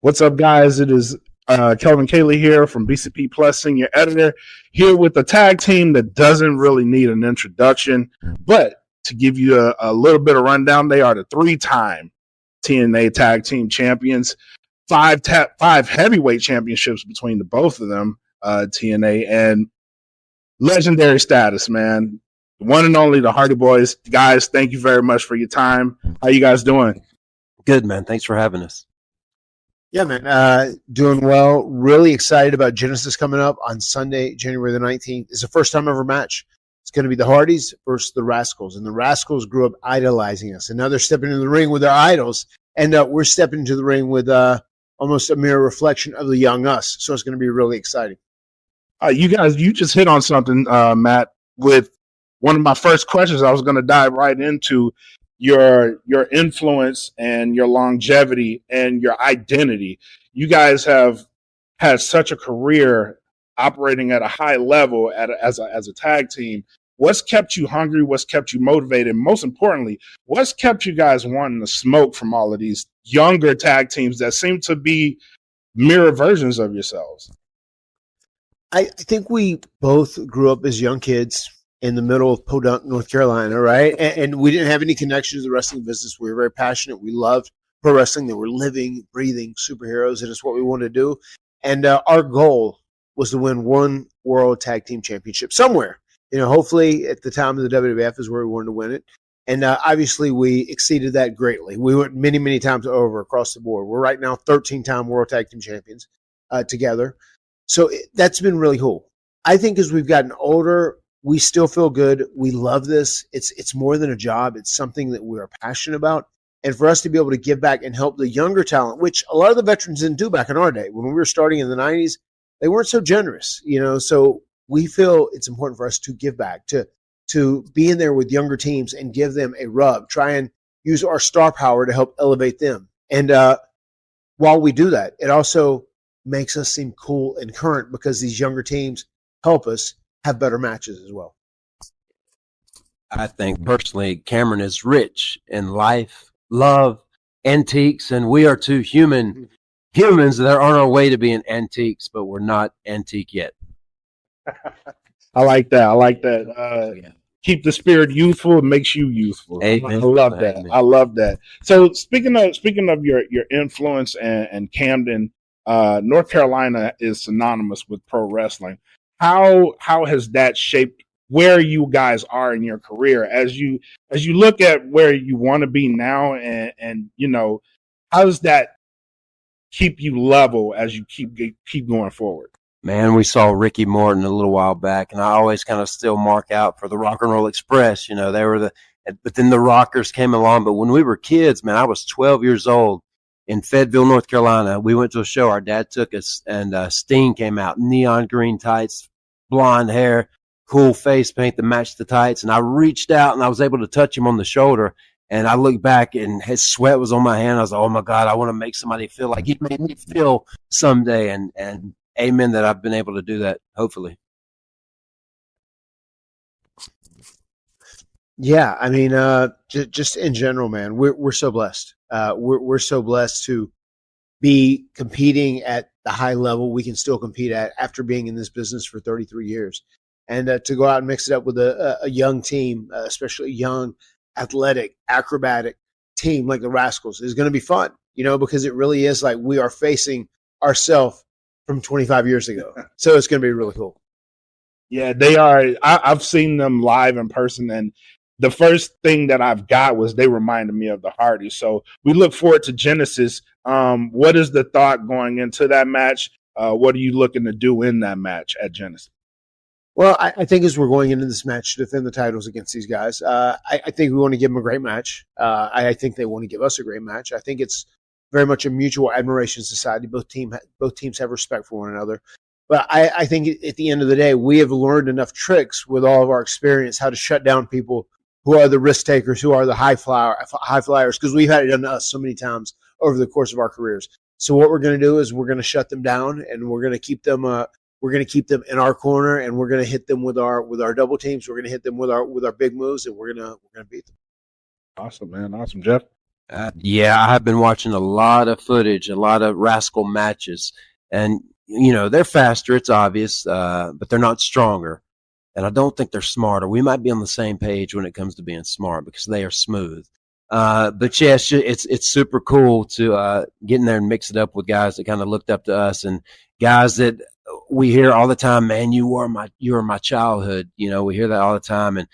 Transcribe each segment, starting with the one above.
What's up, guys? It is Kelvin Cayley here from BCP Plus Senior Editor, here with a tag team that doesn't really need an introduction. But to give you a little bit of rundown, they are the three-time TNA Tag Team Champions, five heavyweight championships between the both of them, TNA, and legendary status, man. The one and only, the Hardy Boys. Guys, thank you very much for your time. How you guys doing? Good, man. Thanks for having us. Yeah, man. Doing well. Really excited about Genesis coming up on Sunday, January the 19th. It's a first-time ever match. It's going to be the Hardys versus the Rascals. And the Rascals grew up idolizing us. And now they're stepping into the ring with their idols. And we're stepping into the ring with almost a mirror reflection of the young us. So it's going to be really exciting. You guys, you just hit on something, Matt, with one of my first questions. I was going to dive right into your influence and your longevity and your identity. You guys have had such a career operating at a high level as a tag team. What's kept you hungry? What's kept you motivated? Most importantly, what's kept you guys wanting to smoke from all of these younger tag teams that seem to be mirror versions of yourselves? I think we both grew up as young kids in the middle of Podunk, North Carolina, right? And we didn't have any connection to the wrestling business. We were very passionate. We loved pro wrestling. They were living, breathing superheroes, and it's what we wanted to do. And our goal was to win one World Tag Team Championship somewhere. Hopefully at the time of the WWF is where we wanted to win it. And obviously we exceeded that greatly. We went many, many times over across the board. We're right now 13-time World Tag Team Champions together. So that's been really cool. I think as we've gotten older, we still feel good. We love this. It's more than a job. It's something that we are passionate about. And for us to be able to give back and help the younger talent, which a lot of the veterans didn't do back in our day. When we were starting in the 90s, they weren't so generous, So we feel it's important for us to give back, to be in there with younger teams and give them a rub, try and use our star power to help elevate them. And while we do that, it also makes us seem cool and current because these younger teams help us have better matches as well. I think personally, Cameron is rich in life, love, antiques, and we are two humans that are on our way to being antiques, but we're not antique yet. I like that. Yeah. Keep the spirit youthful. It makes you youthful. Amen. I love that. Amen. I love that. So speaking of your influence and Camden, North Carolina is synonymous with pro wrestling. How has that shaped where you guys are in your career as you look at where you want to be now, and how does that keep you level as you keep going forward? Man, we saw Ricky Morton a little while back, and I always kind of still mark out for the Rock and Roll Express. They were but then the Rockers came along. But when we were kids, man, I was 12 years old in Fayetteville, North Carolina. We went to a show. Our dad took us, and Sting came out, neon green tights, blonde hair, cool face paint that matched the tights. And I reached out and I was able to touch him on the shoulder. And I looked back and his sweat was on my hand. I was like, oh my God, I want to make somebody feel like he made me feel someday. And amen that I've been able to do that, hopefully. Yeah. I mean, just in general, man, we're so blessed. We're so blessed to be competing at the high level we can still compete at after being in this business for 33 years. And to go out and mix it up with a young team, especially a young, athletic, acrobatic team like the Rascals is going to be fun, because it really is like we are facing ourselves from 25 years ago. So it's going to be really cool. Yeah, they are. I've seen them live in person, and the first thing that I've got was they reminded me of the Hardys. So we look forward to Genesis. What is the thought going into that match? What are you looking to do in that match at Genesis? Well, I think as we're going into this match to defend the titles against these guys, I think we want to give them a great match. I think they want to give us a great match. I think it's very much a mutual admiration society. Both teams have respect for one another. But I think at the end of the day, we have learned enough tricks with all of our experience how to shut down people who are the risk takers, who are the high flyers, because we've had it done to us so many times over the course of our careers. So what we're going to do is we're going to shut them down, and we're going to keep them in our corner, and we're going to hit them with our double teams. We're going to hit them with our big moves, and we're going to beat them. Awesome, man. Awesome, Jeff. Yeah, I have been watching a lot of footage, a lot of Rascal matches, and they're faster. It's obvious, but they're not stronger, and I don't think they're smarter. We might be on the same page when it comes to being smart because they are smooth. But yeah, it's super cool to get in there and mix it up with guys that kind of looked up to us and guys that we hear all the time. Man, you were my childhood. We hear that all the time. And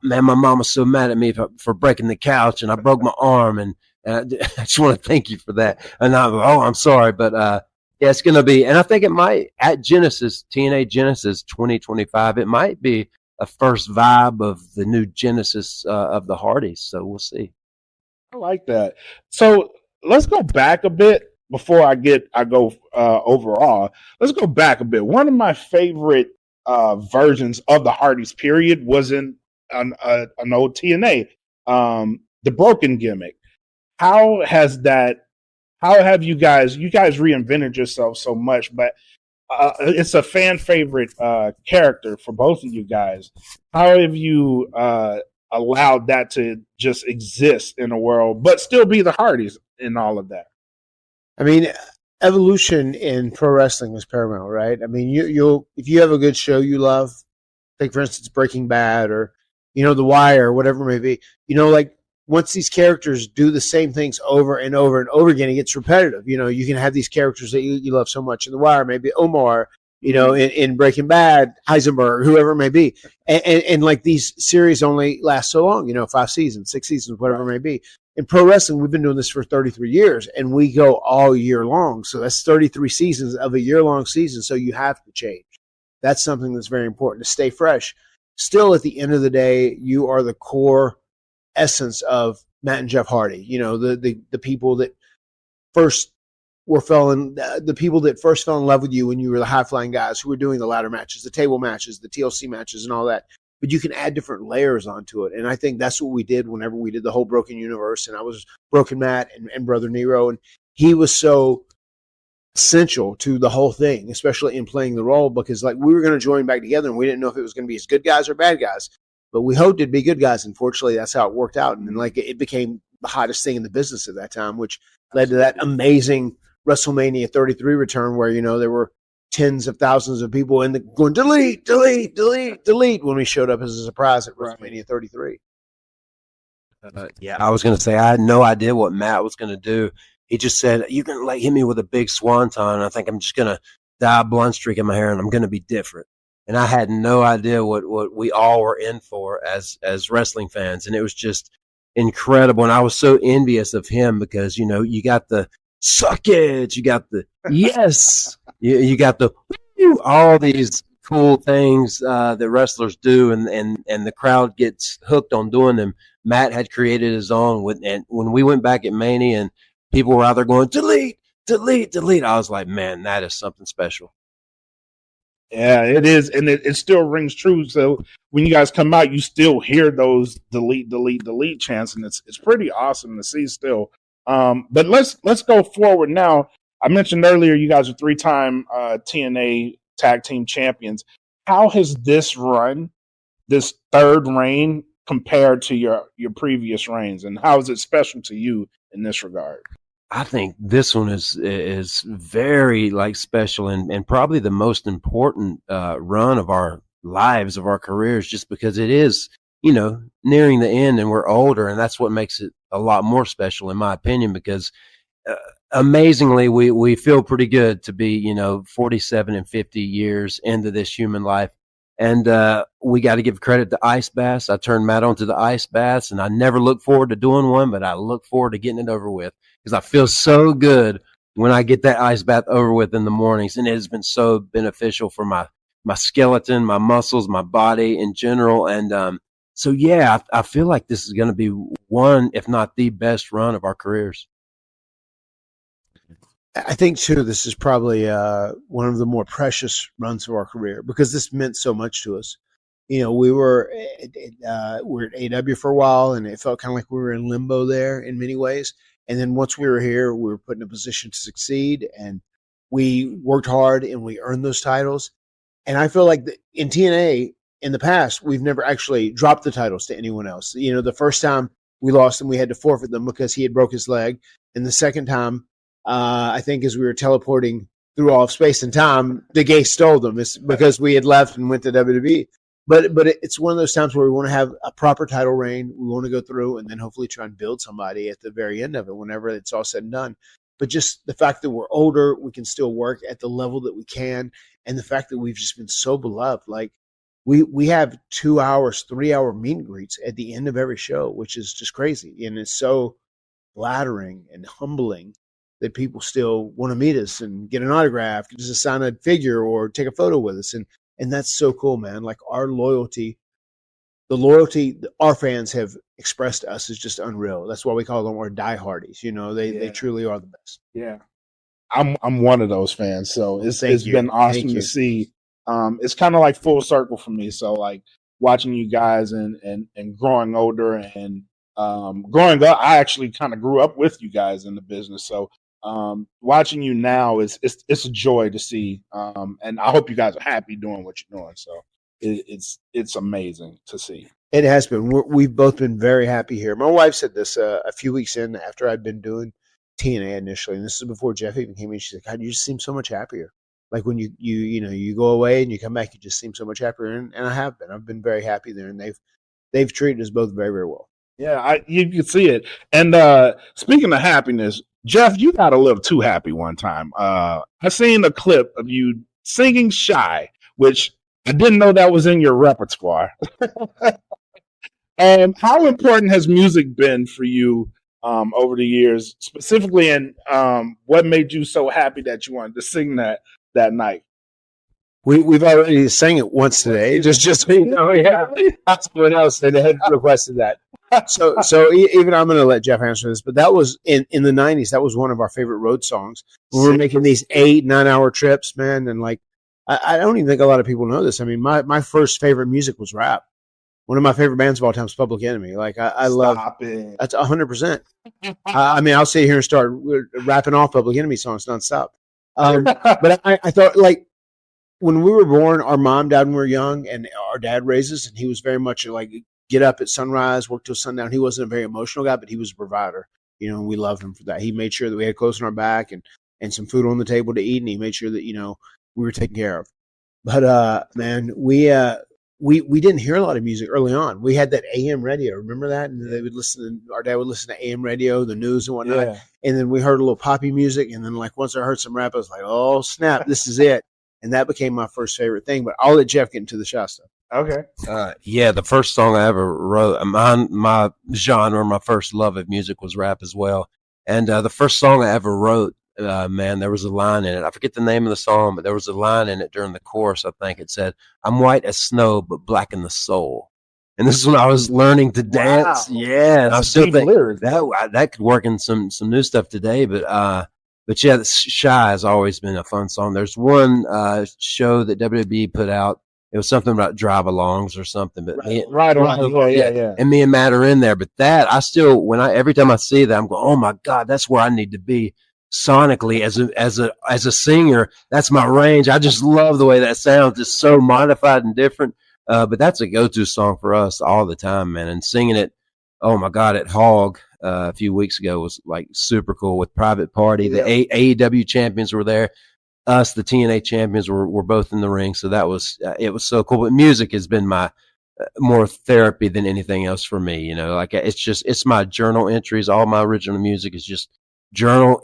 man, my mom was so mad at me for breaking the couch, and I broke my arm, and I just want to thank you for that. And I'm sorry, but yeah, it's going to be, and I think it might at Genesis TNA Genesis 2025. It might be a first vibe of the new Genesis of the Hardys. So we'll see. I like that. So let's go back a bit before I go overall. Let's go back a bit. One of my favorite versions of the Hardys period was in an old TNA, the Broken gimmick. How have you guys reinvented yourself so much, but it's a fan favorite character for both of you guys. How have you allowed that to just exist in a world, but still be the Hardys in all of that? I mean, evolution in pro wrestling is paramount, right? I mean, you'll if you have a good show you love, like for instance Breaking Bad or The Wire or whatever it may be, like once these characters do the same things over and over and over again, it gets repetitive. You can have these characters that you love so much in The Wire, maybe Omar, in Breaking Bad, Heisenberg, whoever it may be. And like these series only last so long, 5 seasons, 6 seasons, whatever it may be. In pro wrestling, we've been doing this for 33 years and we go all year long. So that's 33 seasons of a year-long season. So you have to change. That's something that's very important to stay fresh. Still, at the end of the day, you are the core essence of Matt and Jeff Hardy. The people that first the people that first fell in love with you when you were the high-flying guys who were doing the ladder matches, the table matches, the TLC matches, and all that. But you can add different layers onto it. And I think that's what we did whenever we did the whole Broken Universe. And I was Broken Matt and Brother Nero. And he was so essential to the whole thing, especially in playing the role, because like we were going to join back together and we didn't know if it was going to be as good guys or bad guys. But we hoped it'd be good guys. Unfortunately, that's how it worked out. And then like it became the hottest thing in the business at that time, which led to that amazing WrestleMania 33 return where, there were tens of thousands of people going, delete, delete, delete, delete, when we showed up as a surprise at WrestleMania 33. Yeah, I was going to say, I had no idea what Matt was going to do. He just said, you can hit me with a big swanton. I think I'm just going to dye a blonde streak in my hair and I'm going to be different. And I had no idea what we all were in for as wrestling fans. And it was just incredible. And I was so envious of him because, you got the suck it, you got the yes, you got the all these cool things that wrestlers do, and the crowd gets hooked on doing them. Matt had created his own and when we went back at Mania and people were out there going delete, delete, delete, I was like, man, that is something special. Yeah, it is, and it still rings true. So when you guys come out, you still hear those delete, delete, delete chants, and it's pretty awesome to see still. But let's go forward now. I mentioned earlier you guys are 3-time TNA tag team champions. How has this third reign compared to your previous reigns, and how is it special to you in this regard? I think this one is very special and probably the most important run of our lives, of our careers, just because it is nearing the end and we're older, and that's what makes it a lot more special in my opinion, because amazingly we feel pretty good to be 47 and 50 years into this human life. And we got to give credit to ice baths. I turned Matt on to the ice baths, and I never look forward to doing one, but I look forward to getting it over with because I feel so good when I get that ice bath over with in the mornings. And it has been so beneficial for my skeleton, my muscles, my body in general. And so, yeah, I feel like this is going to be one, if not the best run of our careers. I think, too, this is probably one of the more precious runs of our career because this meant so much to us. We were at AW for a while, and it felt kind of like we were in limbo there in many ways. And then once we were here, we were put in a position to succeed, and we worked hard, and we earned those titles. And I feel like in TNA, in the past, we've never actually dropped the titles to anyone else. The first time we lost them. We had to forfeit them because he had broke his leg. And the second time, I think as we were teleporting through all of space and time, the gay stole them. It's because we had left and went to WWE. But it's one of those times where we want to have a proper title reign. We want to go through and then hopefully try and build somebody at the very end of it, whenever it's all said and done. But just the fact that we're older, we can still work at the level that we can, and the fact that we've just been so beloved. Like we have 2 hours, 3 hour meet and greets at the end of every show, which is just crazy, and it's so flattering and humbling that people still want to meet us and get an autograph, just sign a figure or take a photo with us, and that's so cool, man. Like our loyalty. The loyalty our fans have expressed to us is just unreal. That's why we call them our diehardies. You know, they truly are the best. Yeah, I'm one of those fans, so it's been awesome to see. It's kind of like full circle for me. So like watching you guys and growing older and growing up, I actually kind of grew up with you guys in the business. So watching you now it's a joy to see, and I hope you guys are happy doing what you're doing. So. It's amazing to see. It has been. We've both been very happy here. My wife said this a few weeks in after I'd been doing TNA initially, and this is before Jeff even came in. She's like, "God, you just seem so much happier. Like when you go away and you come back, you just seem so much happier." And I have been. I've been very happy there, and they've treated us both very, very well. Yeah, you can see it. And speaking of happiness, Jeff, you got a little too happy one time. I seen a clip of you singing "Shy," which I didn't know that was in your repertoire. How important has music been for you over the years, specifically, and what made you so happy that you wanted to sing that night? We've already sang it once today. Just yeah. Someone else had requested that. So even I'm going to let Jeff answer this, but that was in the 90s. That was one of our favorite road songs. We were making these 8-9 hour trips, man, and like. I don't even think a lot of people know this. I mean, my first favorite music was rap. One of my favorite bands of all time is Public Enemy. Like I love it. That's 100%. I mean, I'll sit here and start rapping off Public Enemy songs nonstop. But I thought, like, when we were born, our mom died when we were young, and our dad raised us, and he was very much like get up at sunrise, work till sundown. He wasn't a very emotional guy, but he was a provider. You know, and we loved him for that. He made sure that we had clothes on our back and some food on the table to eat, and he made sure that we were taken care of. But man, we didn't hear a lot of music early on. We had that AM radio. Remember that? And they would our dad would listen to AM radio, the news and whatnot. Yeah. And then we heard a little poppy music. And then like once I heard some rap, I was like, oh snap, this is it. And that became my first favorite thing. But I'll let Jeff get into the shot stuff. Okay. Yeah, the first song I ever wrote, my genre, my first love of music was rap as well. And the first song I ever wrote, man, there was a line in it. I forget the name of the song, but there was a line in it during the chorus. I think it said, "I'm white as snow, but black in the soul." And this is when I was learning to dance. Wow. Yeah, and I still think that could work in some new stuff today. But yeah, "Shy" has always been a fun song. There's one show that WWE put out. It was something about drive-alongs or something. But yeah. And me and Matt are in there. But that I still, every time I see that, I'm going, "Oh my God, that's where I need to be." Sonically, as a singer, that's my range. I just love the way that sounds. It's so modified and different. But that's a go-to song for us all the time, man. And singing it, oh my God, at Hog a few weeks ago was like super cool with Private Party. Yeah. The AEW champions were there. Us, the TNA champions, were both in the ring. So that was it was so cool. But music has been my more therapy than anything else for me. Like it's my journal entries. All my original music is just journal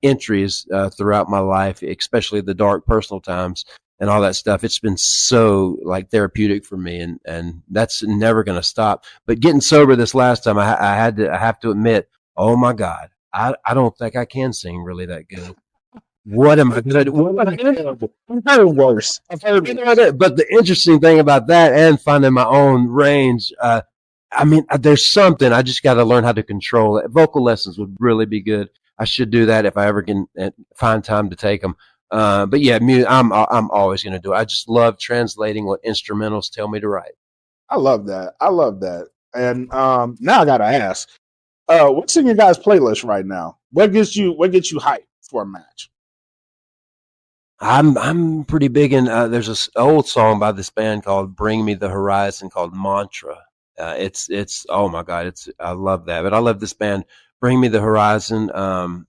entries throughout my life, especially the dark personal times and all that stuff. It's been so like therapeutic for me, and that's never going to stop. But getting sober this last time, I have to admit, oh my God, I don't think I can sing really that good. What am I going to do? I've heard worse. But the interesting thing about that and finding my own range, I mean, there's something I just got to learn how to control it. Vocal lessons would really be good. I should do that if I ever can find time to take them. But yeah, I'm always going to do it. I just love translating what instrumentals tell me to write. I love that. And now I got to ask, what's in your guys' playlist right now? What gets you hyped for a match? I'm pretty big in. There's this old song by this band called "Bring Me the Horizon" called "Mantra." It's oh my God, I love that. But I love this band, Bring Me the Horizon,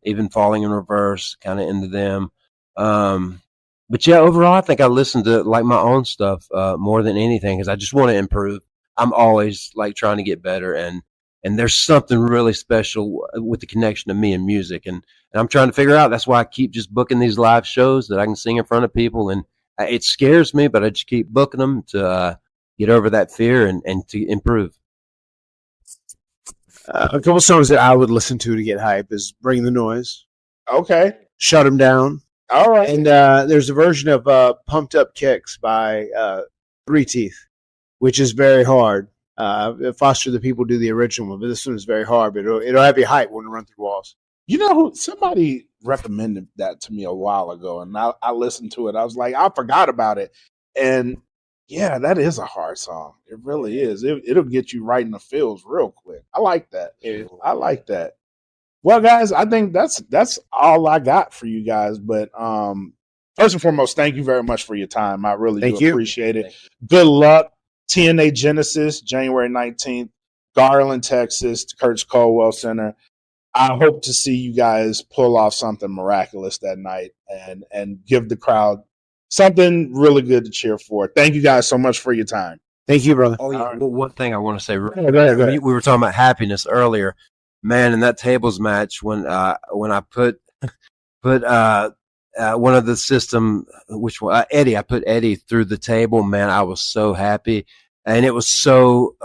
even Falling in Reverse, kind of into them. But yeah, overall, I think I listen to like my own stuff more than anything because I just want to improve. I'm always like trying to get better, and there's something really special with the connection of me and music, and I'm trying to figure out. That's why I keep just booking these live shows that I can sing in front of people, and it scares me, but I just keep booking them to get over that fear and to improve. A couple songs that I would listen to get hype is Bring the Noise, Okay. Shut 'Em Down, All right. and there's a version of Pumped Up Kicks by Three Teeth, which is very hard. Foster the People do the original one, but this one is very hard, but it'll have you hype when you run through walls. You know who? Somebody recommended that to me a while ago, and I listened to it. I was like, I forgot about it. And yeah, that is a hard song. It really is. It'll get you right in the feels real quick. I like that. I like that. Well, guys, I think that's all I got for you guys. But first and foremost, thank you very much for your time. I really do appreciate it. Good luck. TNA Genesis, January 19th, Garland, Texas, Kurtz Caldwell Center. I hope to see you guys pull off something miraculous that night and give the crowd something really good to cheer for. Thank you guys so much for your time. Thank you, brother. Oh yeah. Well, one thing I want to say. Go ahead. We were talking about happiness earlier, man. In that tables match, when I put one of the system, which one, Eddie, I put Eddie through the table. Man, I was so happy, and it was so.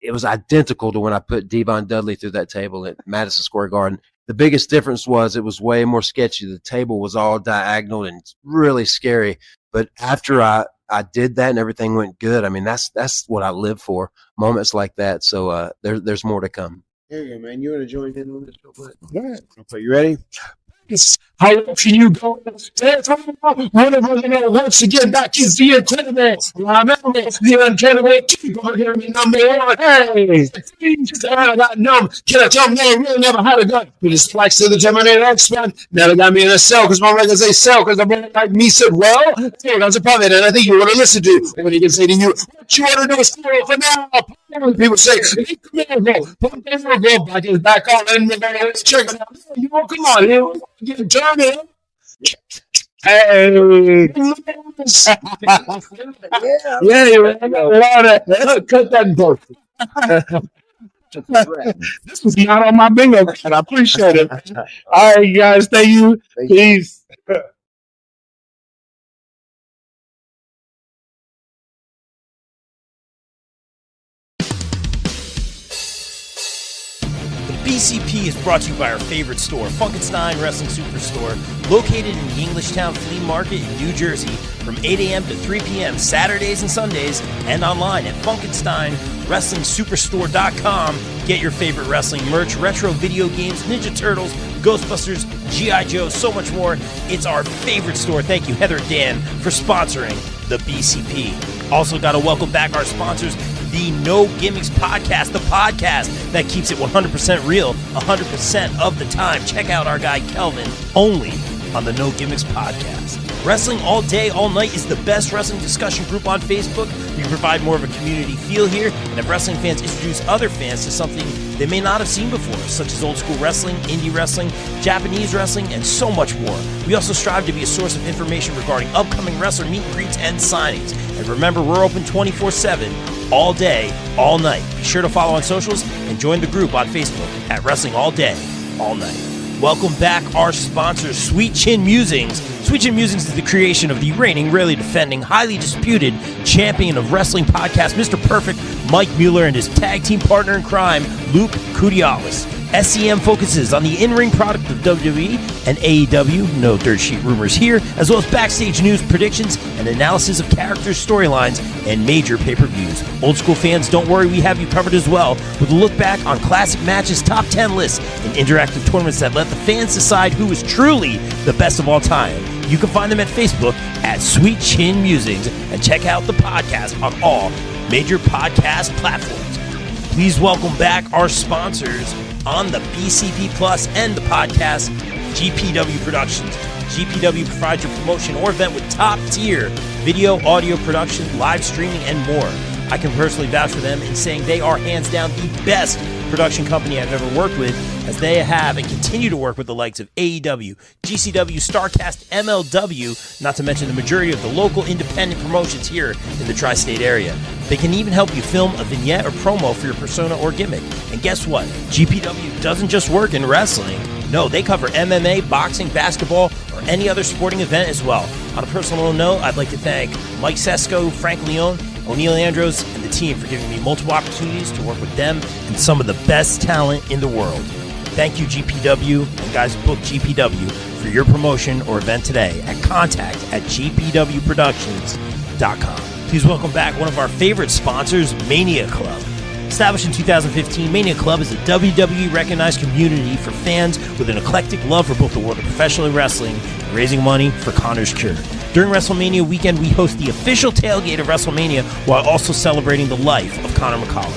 It was identical to when I put Devon Dudley through that table at Madison Square Garden. The biggest difference was it was way more sketchy. The table was all diagonal and really scary. But after I did that and everything went good, I mean, that's what I live for, moments like that. So there's more to come. Here you go, man. You want to join in on this real quick? Go ahead. Okay, you ready? How low can you go? Whenever once again, that is the incredible. Remember the incredible. Keep on hearing me number one. Hey, I got numb. Can I tell me I really never had a gun? We just flex to the Terminator X-Men. Never got me in a cell because my records they sell because the brother like me said, well, hey, that's a problem. And I think you want to listen to what he can say to you. What you want to do is stay for now. People say, hey, come on, put the go back his back on and check it out. You know, come on, you get Johnny. Hey, yeah, you cut that both. This was not on my bingo card. I appreciate it. All right, you guys. Thank you. Peace. BCP is brought to you by our favorite store, Funkenstein Wrestling Superstore, located in the Englishtown Flea Market in New Jersey from 8 a.m. to 3 p.m. Saturdays and Sundays, and online at FunkensteinWrestlingSuperstore.com. Get your favorite wrestling merch, retro video games, Ninja Turtles, Ghostbusters, G.I. Joe, so much more. It's our favorite store. Thank you, Heather Dan, for sponsoring the BCP. Also got to welcome back our sponsors, the No Gimmicks Podcast, the podcast that keeps it 100% real 100% of the time. Check out our guy Kelvin, only on the No Gimmicks Podcast. Wrestling All Day, All Night is the best wrestling discussion group on Facebook. We provide more of a community feel here and have wrestling fans introduce other fans to something they may not have seen before, such as old school wrestling, indie wrestling, Japanese wrestling, and so much more. We also strive to be a source of information regarding upcoming wrestler meet and greets and signings. And remember, we're open 24/7, all day, all night. Be sure to follow on socials and join the group on Facebook at Wrestling All Day, All Night. Welcome back our sponsor, Sweet Chin Musings. Sweet Chin Musings is the creation of the reigning, rarely defending, highly disputed champion of wrestling podcast, Mr. Perfect, Mike Mueller, and his tag team partner in crime, Luke Kudialis. SCM focuses on the in-ring product of WWE and AEW, no dirt sheet rumors here, as well as backstage news, predictions, and analysis of characters, storylines, and major pay-per-views. Old school fans, don't worry, we have you covered as well, with a look back on classic matches, top 10 lists, and interactive tournaments that let the fans decide who is truly the best of all time. You can find them at Facebook at Sweet Chin Musings, and check out the podcast on all major podcast platforms. Please welcome back our sponsors on the BCP Plus and the podcast, GPW Productions. GPW provides your promotion or event with top-tier video, audio production, live streaming, and more. I can personally vouch for them in saying they are hands down the best production company I've ever worked with, as they have and continue to work with the likes of AEW, GCW, StarCast, MLW, not to mention the majority of the local independent promotions here in the tri-state area. They can even help you film a vignette or promo for your persona or gimmick. And guess what? GPW doesn't just work in wrestling. No, they cover MMA, boxing, basketball, or any other sporting event as well. On a personal note, I'd like to thank Mike Sesko, Frank Leone, O'Neil Andros, and the team for giving me multiple opportunities to work with them and some of the best talent in the world. Thank you, GPW, and guys, book GPW for your promotion or event today at contact@gpwproductions.com. Please welcome back one of our favorite sponsors, Mania Club. Established in 2015, Mania Club is a WWE-recognized community for fans with an eclectic love for both the world of professional wrestling and raising money for Connor's Cure. During WrestleMania weekend, we host the official tailgate of WrestleMania while also celebrating the life of Connor McCollum.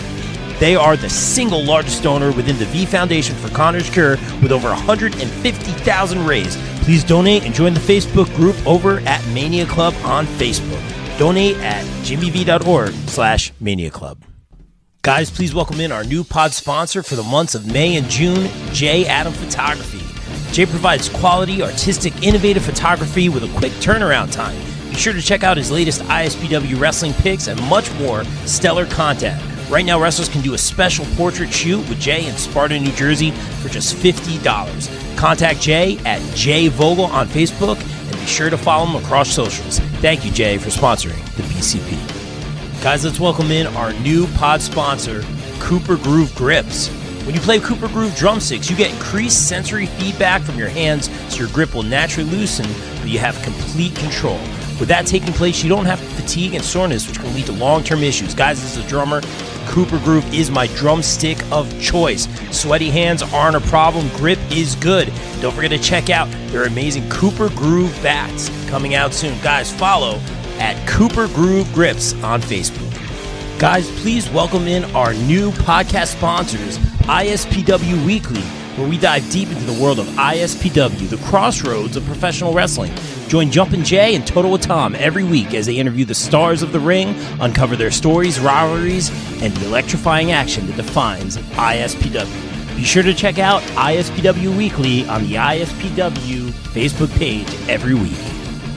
They are the single largest donor within the V Foundation for Connor's Cure with over 150,000 raised. Please donate and join the Facebook group over at Mania Club on Facebook. Donate at jimmyv.org/Mania Club. Guys, please welcome in our new pod sponsor for the months of May and June, J. Adam Photography. Jay provides quality, artistic, innovative photography with a quick turnaround time. Be sure to check out his latest ISPW wrestling pics and much more stellar content. Right now, wrestlers can do a special portrait shoot with Jay in Sparta, New Jersey for just $50. Contact Jay at Jay Vogel on Facebook and be sure to follow him across socials. Thank you, Jay, for sponsoring the BCP. Guys, let's welcome in our new pod sponsor, Cooper Groove Grips. When you play Cooper Groove drumsticks, you get increased sensory feedback from your hands, so your grip will naturally loosen, but you have complete control. With that taking place, you don't have fatigue and soreness, which can lead to long-term issues. Guys, as a drummer, Cooper Groove is my drumstick of choice. Sweaty hands aren't a problem. Grip is good. Don't forget to check out their amazing Cooper Groove bats coming out soon. Guys, follow at Cooper Groove Grips on Facebook. Guys, please welcome in our new podcast sponsors, ISPW Weekly, where we dive deep into the world of ISPW, the crossroads of professional wrestling. Join Jumpin' Jay and Total with Tom every week as they interview the stars of the ring, uncover their stories, rivalries, and the electrifying action that defines ISPW. Be sure to check out ISPW Weekly on the ISPW Facebook page every week.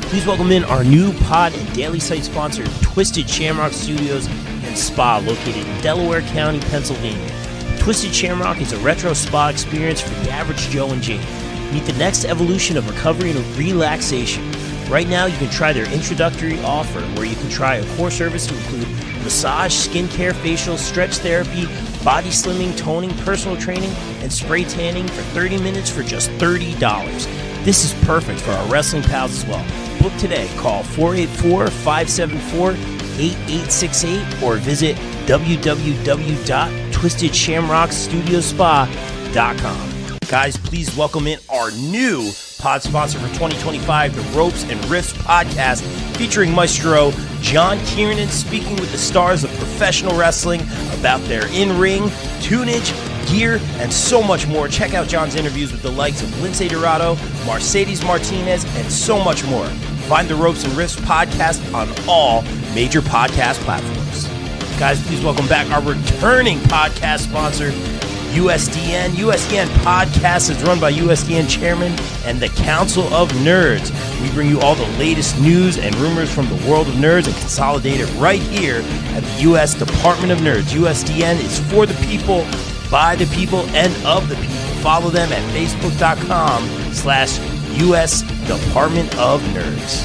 Please welcome in our new pod and daily site sponsor, Twisted Shamrock Studios and Spa, located in Delaware County, Pennsylvania. Twisted Shamrock is a retro spa experience for the average Joe and Jane. Meet the next evolution of recovery and relaxation. Right now, you can try their introductory offer, where you can try a core service to include massage, skincare, facial, stretch therapy, body slimming, toning, personal training, and spray tanning for 30 minutes for just $30. This is perfect for our wrestling pals as well. Book today. Call 484-574-8868 or visit www.twistedshamrockstudiospa.com. Guys, please welcome in our new pod sponsor for 2025, the Ropes and Riffs podcast, featuring Maestro John Kiernan speaking with the stars of professional wrestling about their in-ring, tunage, gear, and so much more. Check out John's interviews with the likes of Lince Dorado, Mercedes Martinez, and so much more. Find the Ropes and Riffs podcast on all major podcast platforms. Guys, please welcome back our returning podcast sponsor, USDN. USDN podcast is run by USDN chairman and the Council of Nerds. We bring you all the latest news and rumors from the world of nerds and consolidate it right here at the U.S. Department of Nerds. USDN is for the people, by the people, and of the people. Follow them at facebook.com/US Department of Nerds.